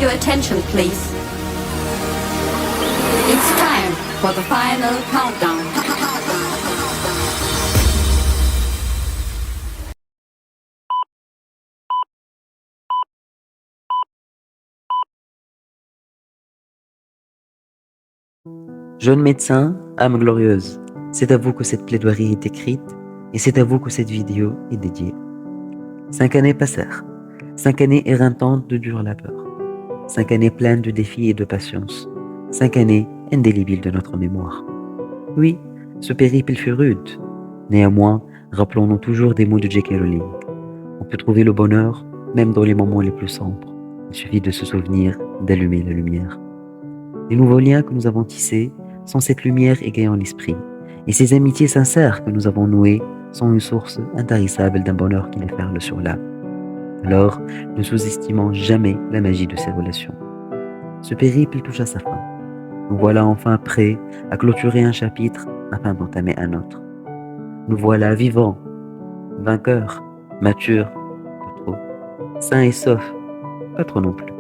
your attention, please. It's time for the final countdown. Jeune médecin, âme glorieuse, c'est à vous que cette plaidoirie est écrite et c'est à vous que cette vidéo est dédiée. 5 années passèrent, 5 années éreintantes de dur labeur, 5 années pleines de défis et de patience, 5 années indélébiles de notre mémoire. Oui, ce périple fut rude. Néanmoins, rappelons-nous toujours des mots de J.K. Rowling. On peut trouver le bonheur même dans les moments les plus sombres. Il suffit de se souvenir d'allumer la lumière. Les nouveaux liens que nous avons tissés sont cette lumière égayant l'esprit. Et ces amitiés sincères que nous avons nouées sont une source intarissable d'un bonheur qui déferle sur l'âme. Alors, ne sous-estimons jamais la magie de ces relations. Ce périple touche à sa fin. Nous voilà enfin prêts à clôturer un chapitre afin d'entamer un autre. Nous voilà vivants, vainqueurs, matures, pas trop, sains et saufs, pas trop non plus.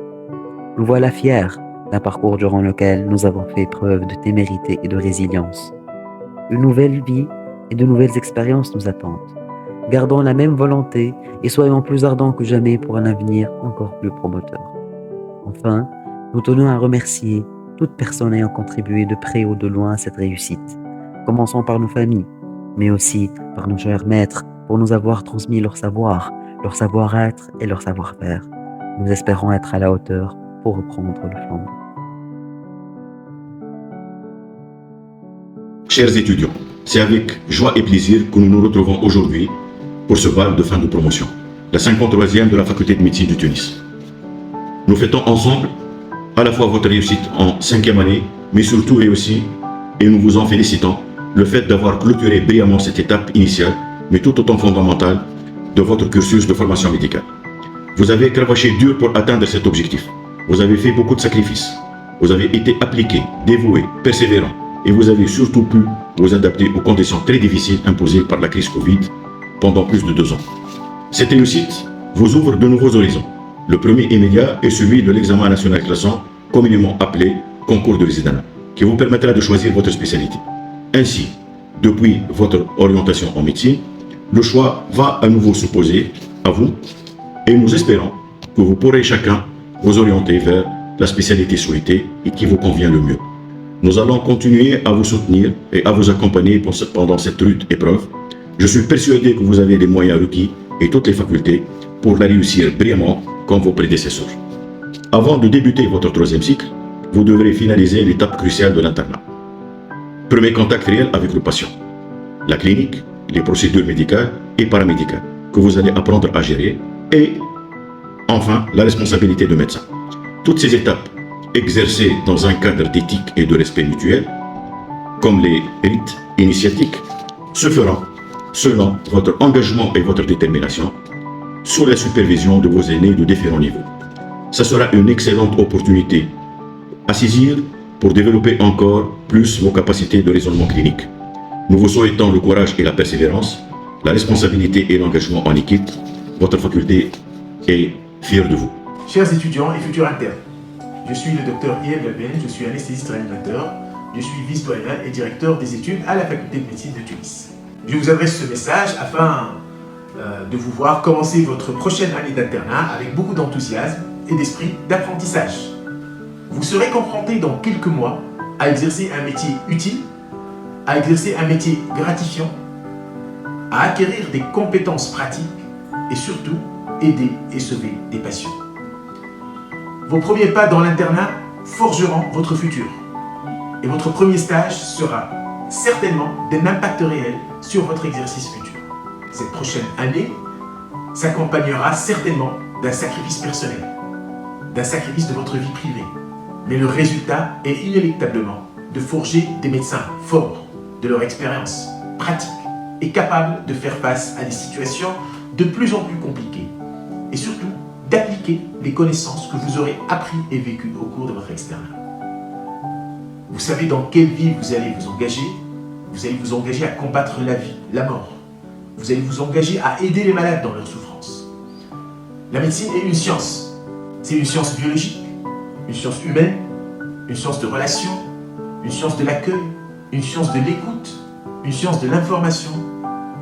Nous voilà fiers d'un parcours durant lequel nous avons fait preuve de témérité et de résilience. Une nouvelle vie et de nouvelles expériences nous attendent. Gardons la même volonté et soyons plus ardents que jamais pour un avenir encore plus promoteur. Enfin, nous tenons à remercier toute personne ayant contribué de près ou de loin à cette réussite. Commençons par nos familles, mais aussi par nos chers maîtres pour nous avoir transmis leur savoir, leur savoir-être et leur savoir-faire. Nous espérons être à la hauteur pour reprendre le flambeau. Chers étudiants, c'est avec joie et plaisir que nous nous retrouvons aujourd'hui pour ce bal de fin de promotion, la 53e de la faculté de médecine de Tunis. Nous fêtons ensemble à la fois votre réussite en 5e année, mais surtout et aussi, et nous vous en félicitons, le fait d'avoir clôturé brillamment cette étape initiale, mais tout autant fondamentale, de votre cursus de formation médicale. Vous avez cravaché dur pour atteindre cet objectif. Vous avez fait beaucoup de sacrifices. Vous avez été appliqué, dévoué, persévérant. Et vous avez surtout pu vous adapter aux conditions très difficiles imposées par la crise Covid pendant plus de 2 ans. Cette réussite vous ouvre de nouveaux horizons. Le premier immédiat est celui de l'examen national classant, communément appelé concours de résidence, qui vous permettra de choisir votre spécialité. Ainsi, depuis votre orientation en médecine, le choix va à nouveau se poser à vous et nous espérons que vous pourrez chacun vous orienter vers la spécialité souhaitée et qui vous convient le mieux. Nous allons continuer à vous soutenir et à vous accompagner pendant cette rude épreuve. Je suis persuadé que vous avez les moyens requis et toutes les facultés pour la réussir brillamment comme vos prédécesseurs. Avant de débuter votre 3e cycle, vous devrez finaliser l'étape cruciale de l'internat. Premier contact réel avec le patient, la clinique, les procédures médicales et paramédicales que vous allez apprendre à gérer et enfin la responsabilité de médecin. Toutes ces étapes exercées dans un cadre d'éthique et de respect mutuel, comme les rites initiatiques, se feront selon votre engagement et votre détermination, sous la supervision de vos aînés de différents niveaux. Ce sera une excellente opportunité à saisir pour développer encore plus vos capacités de raisonnement clinique. Nous vous souhaitons le courage et la persévérance, la responsabilité et l'engagement en équipe. Votre faculté est fière de vous. Chers étudiants et futurs internes, je suis le docteur Yves Laben, je suis anesthésiste réanimateur, je suis vice-doyen et directeur des études à la faculté de médecine de Tunis. Je vous adresse ce message afin de vous voir commencer votre prochaine année d'internat avec beaucoup d'enthousiasme et d'esprit d'apprentissage. Vous serez confrontés dans quelques mois à exercer un métier utile, à exercer un métier gratifiant, à acquérir des compétences pratiques et surtout aider et sauver des patients. Vos premiers pas dans l'internat forgeront votre futur et votre premier stage sera certainement d'un impact réel sur votre exercice futur. Cette prochaine année s'accompagnera certainement d'un sacrifice personnel, d'un sacrifice de votre vie privée. Mais le résultat est inéluctablement de forger des médecins forts de leur expérience pratique et capables de faire face à des situations de plus en plus compliquées et surtout d'appliquer les connaissances que vous aurez appris et vécues au cours de votre externat. Vous savez dans quelle vie vous allez vous engager. Vous allez vous engager à combattre la vie, la mort. Vous allez vous engager à aider les malades dans leur souffrance. La médecine est une science. C'est une science biologique, une science humaine, une science de relation, une science de l'accueil, une science de l'écoute, une science de l'information,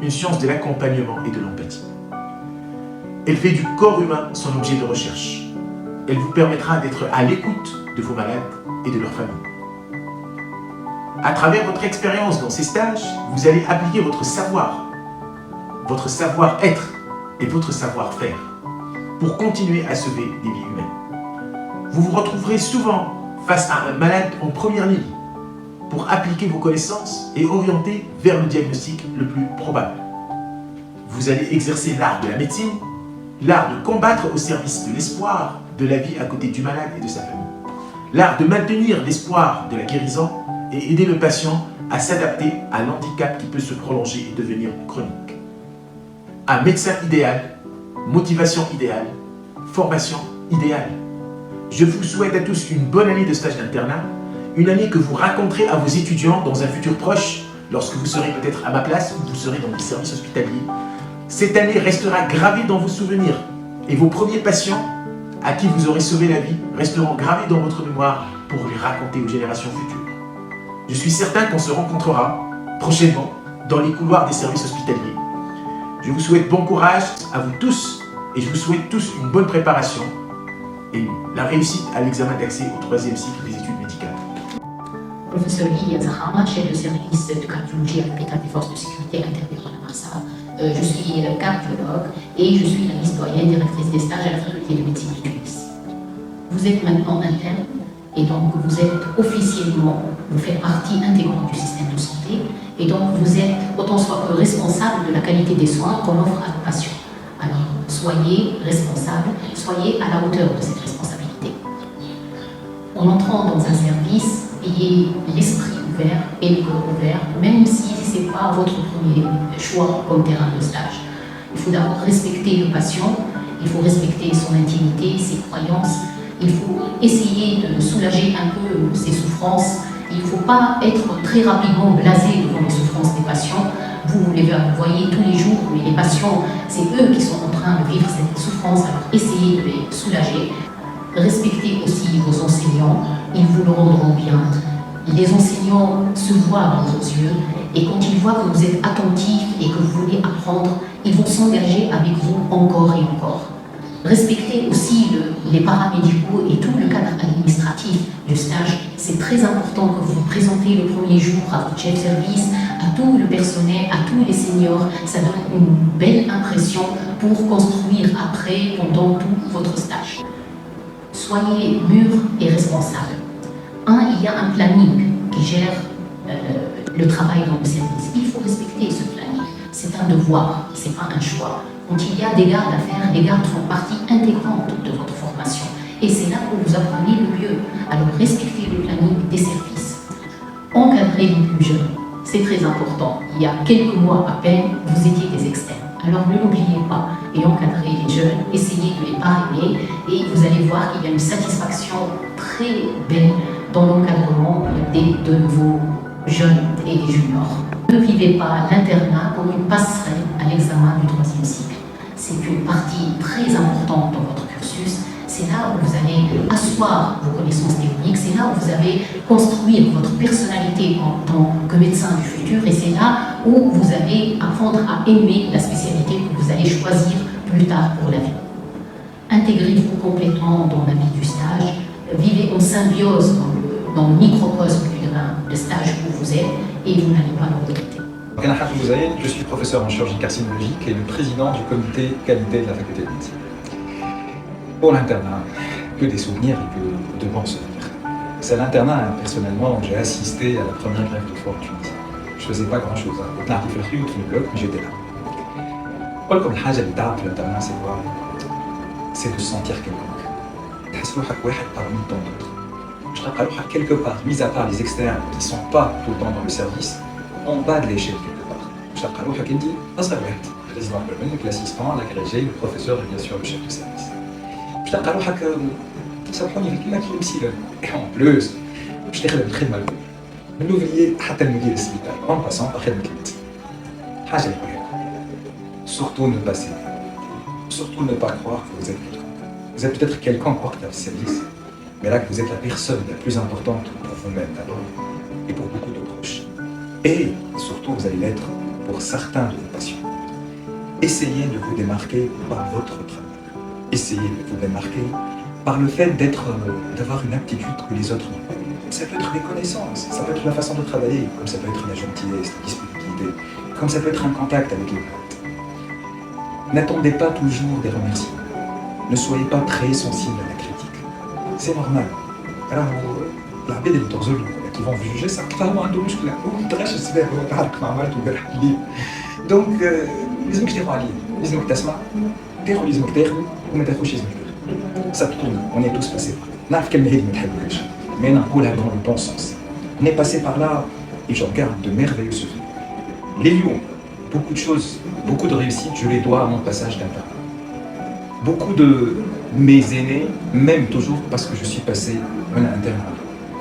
une science de l'accompagnement et de l'empathie. Elle fait du corps humain son objet de recherche. Elle vous permettra d'être à l'écoute de vos malades et de leurs familles. À travers votre expérience dans ces stages, vous allez appliquer votre savoir-être et votre savoir-faire pour continuer à sauver des vies humaines. Vous vous retrouverez souvent face à un malade en première ligne pour appliquer vos connaissances et orienter vers le diagnostic le plus probable. Vous allez exercer l'art de la médecine, l'art de combattre au service de l'espoir de la vie à côté du malade et de sa famille, l'art de maintenir l'espoir de la guérison et aider le patient à s'adapter à l'handicap qui peut se prolonger et devenir chronique. Un médecin idéal, motivation idéale, formation idéale. Je vous souhaite à tous une bonne année de stage d'internat, une année que vous raconterez à vos étudiants dans un futur proche, lorsque vous serez peut-être à ma place ou vous serez dans le service hospitalier. Cette année restera gravée dans vos souvenirs et vos premiers patients à qui vous aurez sauvé la vie resteront gravés dans votre mémoire pour les raconter aux générations futures. Je suis certain qu'on se rencontrera prochainement dans les couloirs des services hospitaliers. Je vous souhaite bon courage à vous tous et je vous souhaite tous une bonne préparation et la réussite à l'examen d'accès au 3e cycle des études médicales. Professeur Iliad Zahama, chef de service de cardiologie à l'hôpital des forces de sécurité intérieure de Marsa. Je suis cardiologue et je suis la vice-doyenne directrice des stages à la faculté de médecine de Tunis. Vous êtes maintenant interne et donc vous êtes officiellement, vous faites partie intégrante du système de santé et donc vous êtes autant soit peu responsable de la qualité des soins qu'on offre à nos patients. Alors soyez responsable, soyez à la hauteur de cette responsabilité. En entrant dans un service, ayez l'esprit ouvert et le cœur ouvert, même si ce n'est pas votre premier choix comme terrain de stage. Il faut d'abord respecter le patient, il faut respecter son intimité, ses croyances, il faut essayer de soulager un peu ses souffrances. Il ne faut pas être très rapidement blasé devant les souffrances des patients. Vous les voyez tous les jours, mais les patients, c'est eux qui sont en train de vivre cette souffrance, alors essayez de les soulager. Respectez aussi vos enseignants, ils vous le rendront bien. Les enseignants se voient dans vos yeux et quand ils voient que vous êtes attentif et que vous voulez apprendre, ils vont s'engager avec vous encore et encore. Respectez aussi les paramédicaux et tout le cadre administratif du stage. C'est très important que vous vous présentez le premier jour à votre chef de service, à tout le personnel, à tous les seniors. Ça donne une belle impression pour construire après, pendant tout votre stage. Soyez mûrs et responsables. Il y a un planning qui gère le travail dans le service. Il faut respecter ce planning. C'est un devoir, ce n'est pas un choix. Quand il y a des gardes à faire, les gardes font partie intégrante de votre formation. Et c'est là que vous apprenez le mieux. Alors respectez le planning des services. Encadrez les plus jeunes, c'est très important. Il y a quelques mois à peine, vous étiez des externes. Alors ne l'oubliez pas et encadrez les jeunes, essayez de les parrainer et vous allez voir qu'il y a une satisfaction très belle dans l'encadrement de vos jeunes et des juniors. Ne vivez pas l'internat comme une passerelle à l'examen du 3e cycle. C'est une partie très importante dans votre cursus. C'est là où vous allez asseoir vos connaissances théoriques, c'est là où vous allez construire votre personnalité en tant que médecin du futur et c'est là où vous allez apprendre à aimer la spécialité que vous allez choisir plus tard pour la vie. Intégrez-vous complètement dans la vie du stage, vivez en symbiose dans le microcosme du terrain de stage où vous êtes et vous n'allez pas le regretter. Je suis professeur en chirurgie carcinologique et le président du comité qualité de la faculté de médecine. Pour l'internat, que des souvenirs et que de bons souvenirs. C'est à l'internat, personnellement, où j'ai assisté à la première grève de foie en Tunisie. Je ne faisais pas grand-chose. Mais j'étais là. Comme le hajj dans l'internat, c'est quoi? C'est de se sentir quelconque. Parmi tant d'autres. Je rappelle quelque part, mis à part les externes qui ne sont pas tout le temps dans le service, en bas de l'échelle quelque part. Je rappelle dit, le président l'assistant, l'agrégé, le professeur et bien sûr le chef de service. Je rappelle que ça prend une كلمة كيمسيلة. Et en plus, je t'ai très mal. N'oubliez حتى المدير السبيطار en passant par خدمة الميدecin. حاجة surtout ne pas céder. Surtout ne pas croire que vous êtes quelqu'un. Vous êtes peut-être quelqu'un encore qui a le service, mais là que vous êtes la personne la plus importante pour vous-même d'abord et pour beaucoup de proches. Et surtout, vous allez l'être pour certains de vos patients. Essayez de vous démarquer par votre travail. Essayez de vous démarquer par le fait d'avoir une aptitude que les autres n'ont pas. Ça peut être les connaissances, ça peut être la façon de travailler, comme ça peut être la gentillesse, la disponibilité, comme ça peut être un contact avec les potes. N'attendez pas toujours des remerciements. Ne soyez pas très sensible à la critique. C'est normal. Alors, العباد اللي تغزلوا qui vont vous juger ça فهو عنده مشكله هو ما طلعش السبب هو تعرف مع مرته امبارح بالليل دونك لازمك تديروا عليه لازمك تسمع تاخذ لازمك تاخذ وما تاخذش لازمك تاخذ ça tourne on est tous passés par là نعرف كلمه هذه ما تحبهاش mais نقولها dans le bon sens on est passé par là et j'en garde de merveilleux souvenirs les lions beaucoup de choses beaucoup de réussites je les dois à mon passage d'internat beaucoup de mes aînés m'aiment toujours parce que je suis passé un internat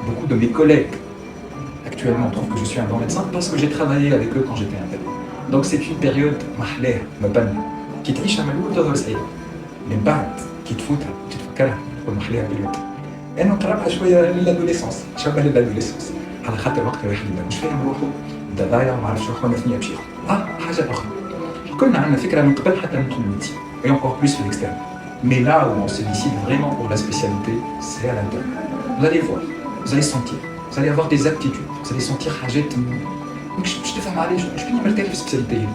beaucoup de mes collègues actuellement trouvent que je suis un bon médecin parce que j'ai travaillé avec eux quand j'étais interne. Donc c'est une période mahler, mabana, qui تعيش عملوا تظهر سعيدة. من بعد كي تفوتها تتفكرها والمحلية بالوقت. أنا نقربها شوية للادوليسونس، شبه للادوليسونس. على خاطر وقت الواحد مش فاهم روحه، بدا ضايع وما عرفش روحه ولا فيها بشيخ. حاجة أخرى. كلنا عندنا فكرة من قبل حتى ندخل الميديسين، et encore plus في l'externe. Mais là où on se décide vraiment pour la spécialité, c'est à l'interne. Vous allez voir. Vous allez sentir, vous allez avoir des aptitudes, vous allez sentir حاجات مش تفهم عليه شكون مرتاح في السبيسياليتي هذه.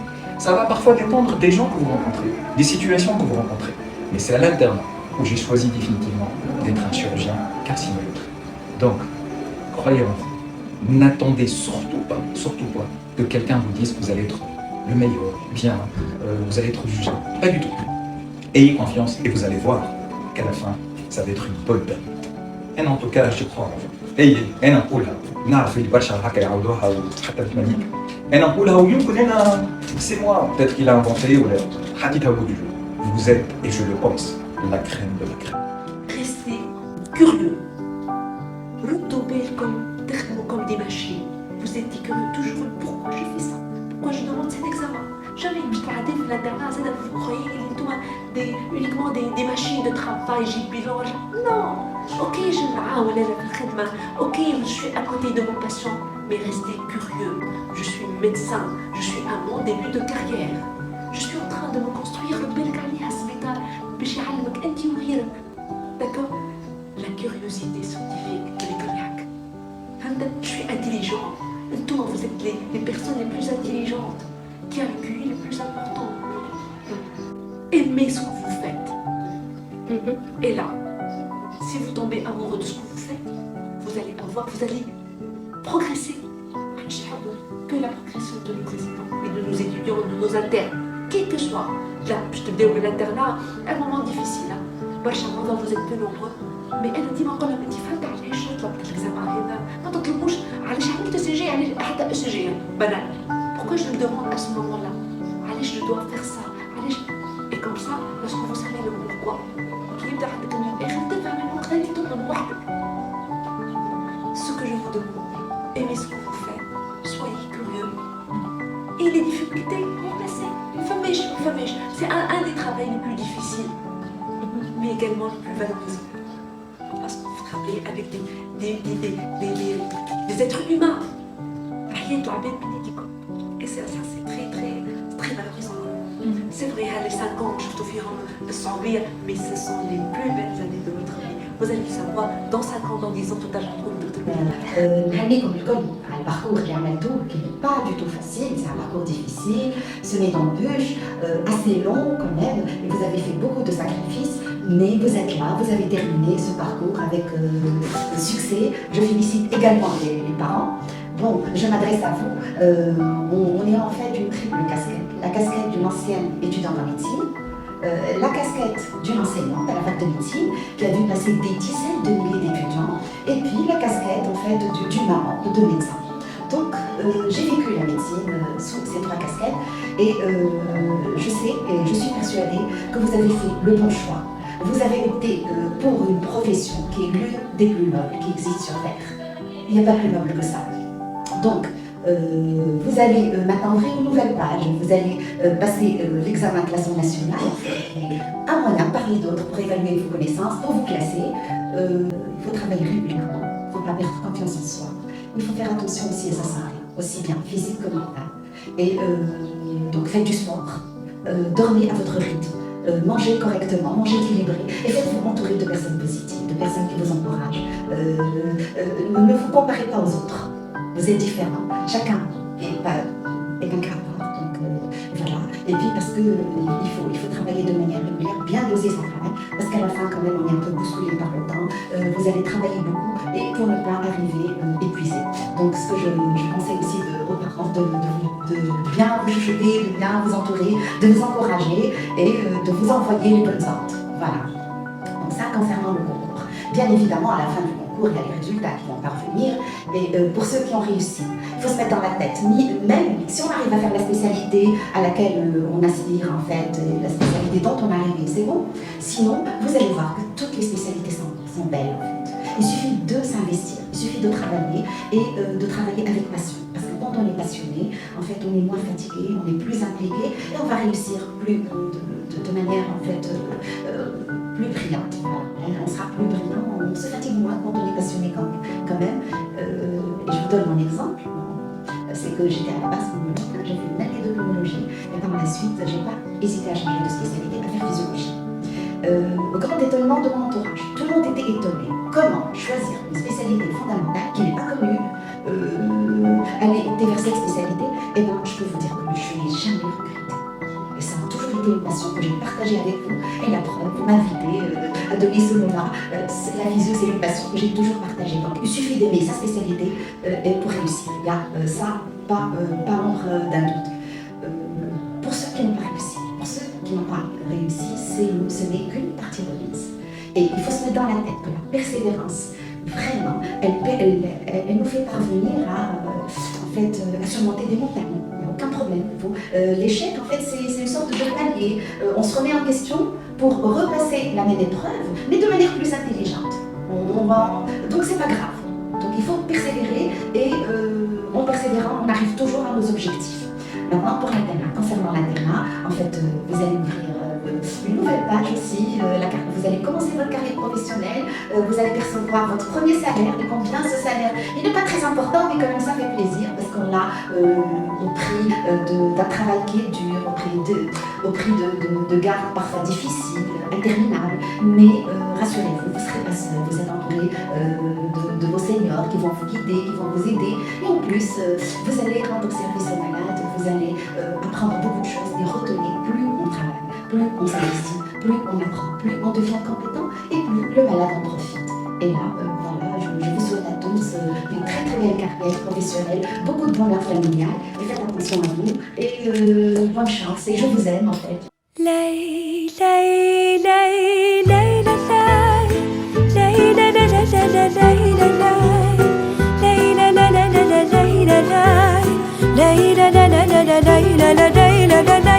Ça va parfois dépendre des gens que vous rencontrez, des situations que vous rencontrez. Mais c'est à l'internat où j'ai choisi définitivement d'être un chirurgien carcinologue. Donc, croyez en vous. N'attendez surtout pas que quelqu'un vous dise que vous allez être le meilleur, bien, vous allez être jugé. Pas du tout. Ayez confiance et vous allez voir qu'à la fin, ça va être une bonne période. Et en tout cas, je crois en vous. أنا نقولها نعرف اللي برشا هكا يعاودوها وحتى في المانيك أنا نقولها ويمكن أنا سي موا peut-être qu'il a inventé ولا حطيتها au bout du jour. Vous êtes, et je le pense, la crème de la crème. Restez curieux. ردوا بالكم تخدموا comme des machines. Vous êtes curieux toujours. Pourquoi je fais ça? Pourquoi je demande cet examen? Jamais باش تعدي في الانترنت زاد vous croyez اللي انتوما uniquement des machines de travail j'ai bilan. Non. Ok, je m'aoule à la traitement. Ok, je suis à côté de mon patient, mais restez curieux. Je suis médecin, je suis à mon début de carrière. Je suis en train de me construire le bel carrière hospital. D'accord? La curiosité scientifique, les cognacs. Je suis intelligent. Toi, vous êtes les personnes les plus intelligentes, qui a le QI le plus important. Aimez ce que vous faites. Et là, si vous tombez amoureux de ce que vous faites, vous allez progresser. Que la progression de nos résidents et de nos étudiants, de nos internes, quel que soit. Là, je te dis au l'internat, un moment difficile. Barchamanda, vous êtes peu nombreux. Mais elle a dit, ما قلنا انت فهمت علاش طلبت الإكزامان هذا؟ ما تطلبوش علاش عملت ECG علاش حتى ECG banal. Pourquoi je le demande à ce moment-là? علاش je dois faire ça? علاش? Et comme ça, lorsque vous savez le pourquoi, qui يبدأ عندك من الآخر تفهم الوقت اللي تطلب وحدك. Ce que je vous demande, aimez ce que vous faites, soyez curieux. Et les difficultés, remplacez. C'est un des travaux les plus difficiles, mais également le plus valorisant. Parce que vous travaillez avec des êtres humains. Et ça c'est très valorisant. C'est vrai, les 5 ans, je te fais mais ce sont les plus belles années de votre vie. Vous allez le savoir, dans 5 ans, dans 10 ans, tout à l'heure, نهنيكم الكل على الباركور اللي عملتوه qui n'est pas du tout facile, c'est un parcours difficile, semé d'embûches, assez long quand même, et vous avez fait beaucoup de sacrifices, mais vous êtes là, vous avez terminé ce parcours avec succès. Je félicite également les parents. Bon, je m'adresse à vous. On est en fait une triple casquette. La casquette d'une ancienne étudiante en médecine, la casquette d'une enseignante à la fac de médecine qui a vu passer des dizaines de milliers d'étudiants, et puis la casquette en fait d'une maman de 2 médecins. Donc j'ai vécu la médecine sous ces 3 casquettes et je sais et je suis persuadée que vous avez fait le bon choix. Vous avez opté pour une profession qui est l'une des plus nobles qui existent sur Terre. Il n'y a pas plus noble que ça. Donc Vous allez maintenant ouvrir une nouvelle page, vous allez passer l'examen classement national, un moyen parmi d'autres pour évaluer vos connaissances, pour vous classer. Il faut travailler régulièrement, il ne faut pas perdre confiance en soi. Il faut faire attention aussi à sa santé, aussi bien physique que mentale. Et donc faites du sport, dormez à votre rythme, mangez correctement, mangez équilibré et faites-vous entourer de personnes positives, de personnes qui vous encouragent. Ne vous comparez pas aux autres. Vous êtes différents, chacun est un cas à part, donc voilà. Et puis parce qu'il faut travailler de manière régulière, bien doser son travail, parce qu'à la fin quand même on est un peu bousculé par le temps, vous allez travailler beaucoup et pour ne pas arriver épuisé. Donc ce que je conseille aussi aux parents de bien vous chuchoter, de bien vous entourer, de vous encourager et de vous envoyer les bonnes ordres. Voilà. Donc ça concernant le concours. Bien évidemment à la fin du concours, il y a les résultats qui vont parvenir. Et pour ceux qui ont réussi, il faut se mettre dans la tête, même si on arrive à faire la spécialité à laquelle on aspire en fait, la spécialité dont on est arrivé, c'est bon. Sinon, vous allez voir que toutes les spécialités sont belles en fait. Il suffit de s'investir, il suffit de travailler et de travailler avec passion. Parce que quand on est passionné, en fait, on est moins fatigué, on est plus impliqué et on va réussir plus de manière en fait plus brillante. Voilà. On sera plus brillant, on se fatigue moins quand on est passionné quand même. Et je vous donne mon exemple. C'est que j'étais à la base pneumologue, j'ai fait une année de pneumologie et par la suite, je n'ai pas hésité à changer de spécialité, à faire physiologie. Au grand étonnement de mon entourage, tout le monde était étonné. Comment choisir une spécialité fondamentale qui n'est pas connue, aller vers cette spécialité? Et bien, je peux vous dire que je n'ai jamais regretté. Et ça a toujours été une passion que j'ai partagée avec vous. Et la preuve, vous m'invitez à donner ce moment-là. La physio, c'est une passion que j'ai toujours partagée. Donc, il suffit d'aimer sa spécialité pour réussir. Il y a ça, pas l'ombre d'un doute. Pour ceux qui n'ont pas réussi, ce n'est qu'une partie de l'INS. Et il faut se mettre dans la tête que la persévérance, vraiment, elle nous fait parvenir à surmonter des montagnes. Il n'y a aucun problème. L'échec, en fait, c'est une sorte de palier. On se remet en question pour repasser la même épreuve, mais de manière plus intelligente. Donc c'est pas grave. Donc il faut persévérer et en persévérant, on arrive toujours à nos objectifs. Maintenant, pour l'internat, concernant l'internat, en fait, vous allez ouvrir une nouvelle page aussi. Vous allez commencer votre carrière professionnelle, vous allez percevoir votre premier salaire. Et combien ce salaire, il n'est pas très important, mais quand même ça fait plaisir parce qu'on l'a au prix d'un travail qui est dur, au prix de gardes parfois difficiles, interminables. Mais rassurez-vous, vous ne serez pas seul. Vous êtes entouré de vos seniors qui vont vous guider, qui vont vous aider. Et en plus, vous allez rendre service aux malades, vous allez apprendre beaucoup de choses et retenir plus on travaille, plus on s'investit, plus on apprend, plus on devient compétent et plus le malade en profite. Et là, voilà, je vous souhaite à tous une très très belle carrière professionnelle, beaucoup de bonheur familial, et faites attention à vous, et bonne chance, et je vous aime en fait. La